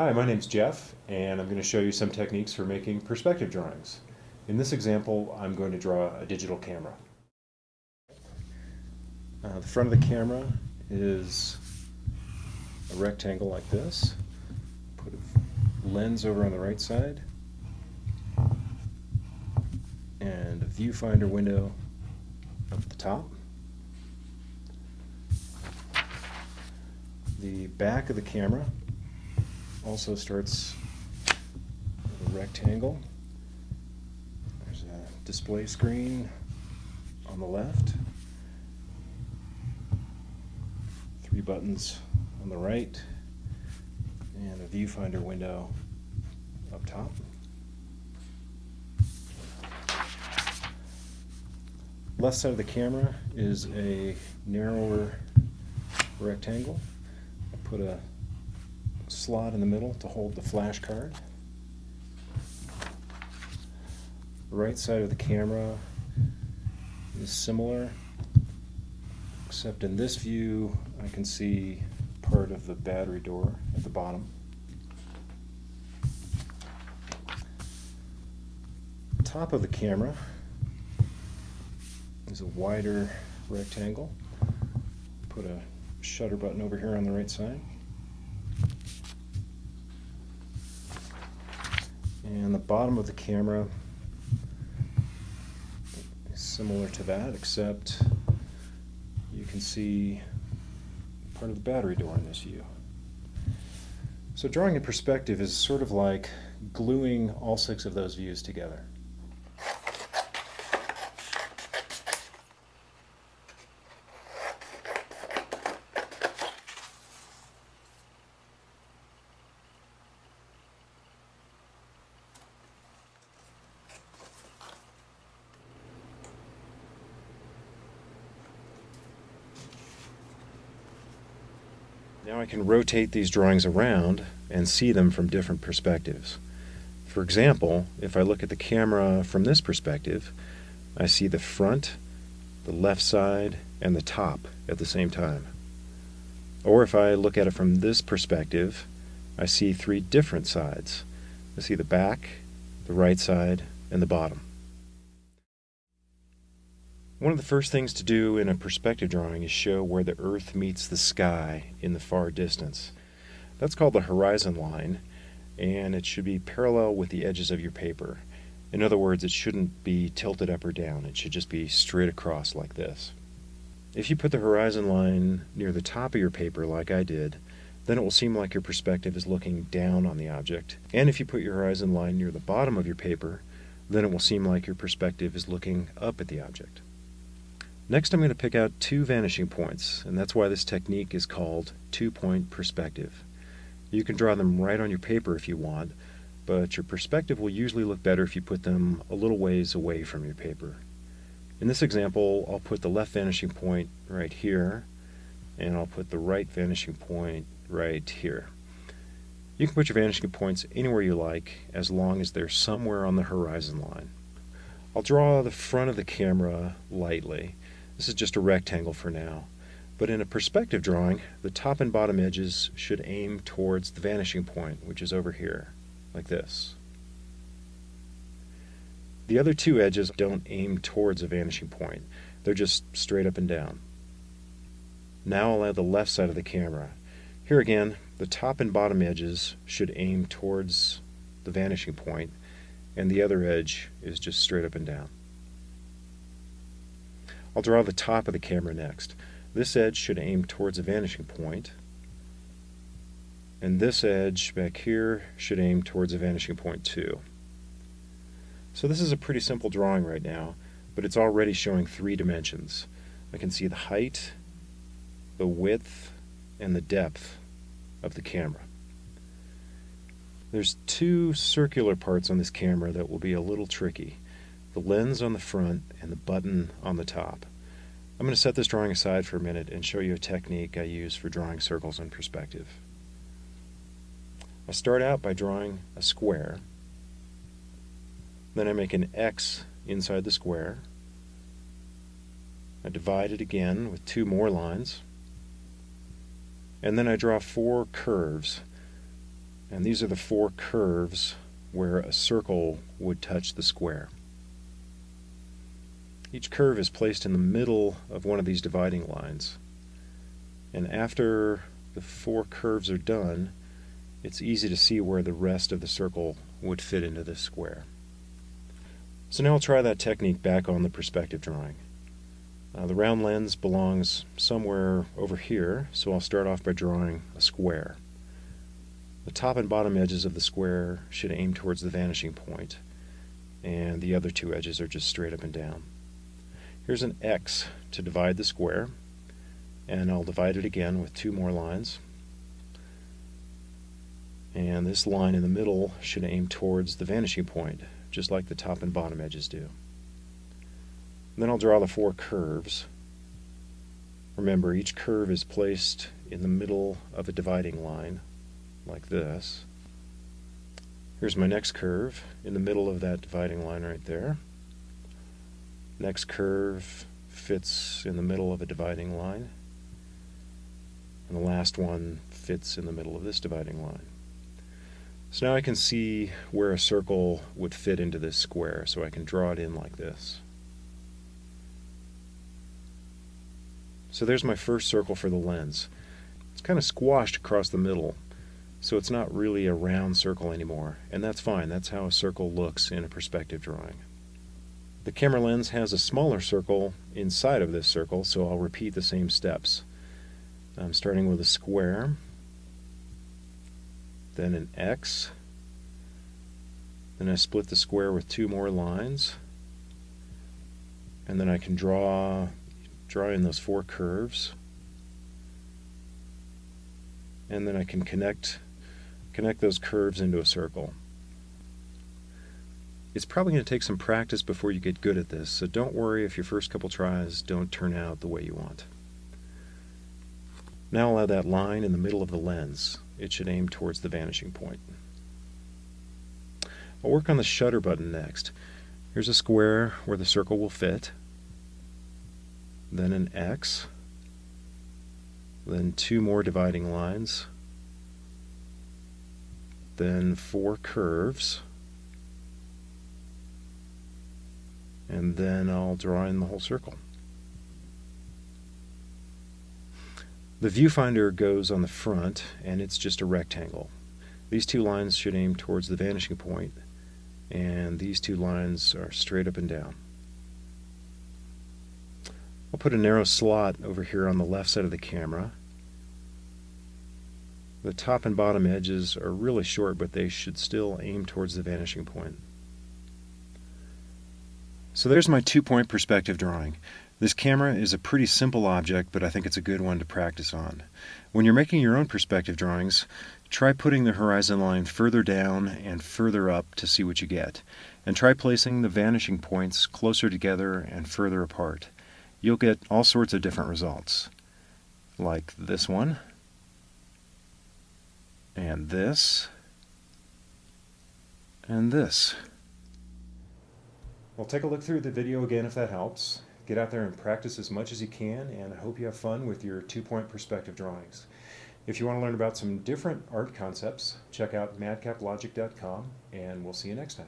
Hi, my name's Jeff, and I'm going to show you some techniques for making perspective drawings. In this example, I'm going to draw a digital camera. The front of the camera is a rectangle like this. Put a lens over on the right side, and a viewfinder window up at the top. The back of the camera also starts with a rectangle. There's a display screen on the left, 3 buttons on the right, and a viewfinder window up top. Left side of the camera is a narrower rectangle. I put a slot in the middle to hold the flash card. The right side of the camera is similar, except in this view I can see part of the battery door at the bottom. The top of the camera is a wider rectangle. Put a shutter button over here on the right side. And the bottom of the camera is similar to that, except you can see part of the battery door in this view. So drawing in perspective is sort of like gluing all 6 of those views together. Now I can rotate these drawings around and see them from different perspectives. For example, if I look at the camera from this perspective, I see the front, the left side, and the top at the same time. Or if I look at it from this perspective, I see 3 different sides. I see the back, the right side, and the bottom. One of the first things to do in a perspective drawing is show where the earth meets the sky in the far distance. That's called the horizon line, and it should be parallel with the edges of your paper. In other words, it shouldn't be tilted up or down. It should just be straight across like this. If you put the horizon line near the top of your paper like I did, then it will seem like your perspective is looking down on the object. And if you put your horizon line near the bottom of your paper, then it will seem like your perspective is looking up at the object. Next, I'm going to pick out 2 vanishing points, and that's why this technique is called 2-point perspective. You can draw them right on your paper if you want, but your perspective will usually look better if you put them a little ways away from your paper. In this example, I'll put the left vanishing point right here, and I'll put the right vanishing point right here. You can put your vanishing points anywhere you like, as long as they're somewhere on the horizon line. I'll draw the front of the camera lightly. This is just a rectangle for now. But in a perspective drawing, the top and bottom edges should aim towards the vanishing point, which is over here, like this. The other 2 edges don't aim towards a vanishing point. They're just straight up and down. Now I'll add the left side of the camera. Here again, the top and bottom edges should aim towards the vanishing point, and the other edge is just straight up and down. I'll draw the top of the camera next. This edge should aim towards a vanishing point, and this edge back here should aim towards a vanishing point too. So this is a pretty simple drawing right now, but it's already showing 3 dimensions. I can see the height, the width, and the depth of the camera. There's 2 circular parts on this camera that will be a little tricky. The lens on the front and the button on the top. I'm going to set this drawing aside for a minute and show you a technique I use for drawing circles in perspective. I start out by drawing a square. Then I make an X inside the square. I divide it again with 2 more lines. And then I draw 4 curves. And these are the four curves where a circle would touch the square. Each curve is placed in the middle of one of these dividing lines. And after the four curves are done, it's easy to see where the rest of the circle would fit into this square. So now I'll try that technique back on the perspective drawing. The round lens belongs somewhere over here, so I'll start off by drawing a square. The top and bottom edges of the square should aim towards the vanishing point, and the other two edges are just straight up and down. Here's an X to divide the square, and I'll divide it again with two more lines. And this line in the middle should aim towards the vanishing point, just like the top and bottom edges do. And then I'll draw the four curves. Remember, each curve is placed in the middle of a dividing line, like this. Here's my next curve in the middle of that dividing line right there. Next curve fits in the middle of a dividing line. And the last one fits in the middle of this dividing line. So now I can see where a circle would fit into this square, so I can draw it in like this. So there's my first circle for the lens. It's kind of squashed across the middle, so it's not really a round circle anymore, and that's fine. That's how a circle looks in a perspective drawing. The camera lens has a smaller circle inside of this circle, so I'll repeat the same steps. I'm starting with a square, then an X, then I split the square with two more lines, and then I can draw in those four curves, and then I can connect those curves into a circle. It's probably going to take some practice before you get good at this, so don't worry if your first couple tries don't turn out the way you want. Now I'll add that line in the middle of the lens. It should aim towards the vanishing point. I'll work on the shutter button next. Here's a square where the circle will fit, then an X, then two more dividing lines, then four curves, and then I'll draw in the whole circle. The viewfinder goes on the front, and it's just a rectangle. These two lines should aim towards the vanishing point, and these two lines are straight up and down. I'll put a narrow slot over here on the left side of the camera. The top and bottom edges are really short, but they should still aim towards the vanishing point. So there's my two-point perspective drawing. This camera is a pretty simple object, but I think it's a good one to practice on. When you're making your own perspective drawings, try putting the horizon line further down and further up to see what you get. And try placing the vanishing points closer together and further apart. You'll get all sorts of different results, like this one, and this, and this. Well, take a look through the video again if that helps. Get out there and practice as much as you can, and I hope you have fun with your two-point perspective drawings. If you want to learn about some different art concepts, check out madcaplogic.com, and we'll see you next time.